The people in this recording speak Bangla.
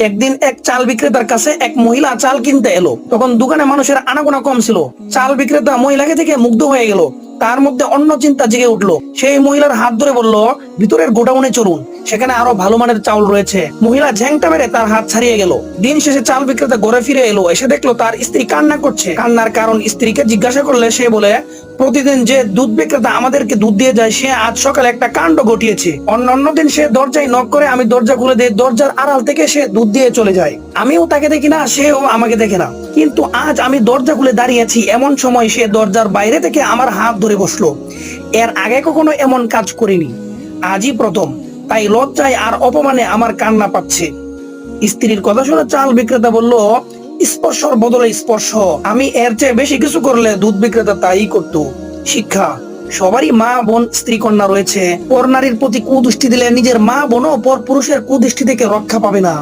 একদিন এক চাল বিক্রেতার কাছে এক মহিলা চাল কিনতে এলো। তখন দোকানে মানুষের আনাগোনা কম ছিল। চাল বিক্রেতা মহিলাকে দেখে মুগ্ধ হয়ে গেল। তার মধ্যে অন্য চিন্তা জেগে উঠলো। সেই মহিলার হাত ধরে বলল, ভিতরের গোডাউনে চলুন, সেখানে আরো ভালো মানের চাউল রয়েছে। মহিলা ঝ্যাংটা মেরে তার হাত ছাড়িয়ে গেল। দিন শেষে চাল বিক্রেতা ঘরে ফিরে এলো। এসে দেখলো তার স্ত্রী কান্না করছে। কান্নার কারণ স্ত্রীকে জিজ্ঞাসা করলে সে বলে, প্রতিদিন যে দুধ বিক্রেতা আমাদেরকে দুধ দিয়ে যায়, সে আজ সকালে একটা কাণ্ড ঘটিয়েছে। অন্য দিন সে দরজায় নক করে, আমি দরজা খুলে দিই, দরজার আড়াল থেকে সে দুধ দিয়ে চলে যায়। আমিও তাকে দেখি না, সেও আমাকে দেখে না। কিন্তু আজ আমি দরজা খুলে দাঁড়িয়েছি, এমন সময় সে দরজার বাইরে থেকে আমার হাত ধরে বসলো। এর আগে কখনো এমন কাজ করিনি, আজই প্রথম। তাই লজ্জায় আর অপমানে আমার কান্না পাচ্ছে। স্ত্রীর কথা শুনে চাল বিক্রেতা বলল, স্পর্শর বদলে স্পর্শ। আমি এর চেয়ে বেশি কিছু করলে দুধ বিক্রেতা তাই করতো। শিক্ষা, সবারই মা বোন স্ত্রী কন্যা রয়েছে। পর নারীর প্রতি কুদৃষ্টি দিলে নিজের মা বোনও পর পুরুষের কুদৃষ্টি থেকে রক্ষা পাবে না।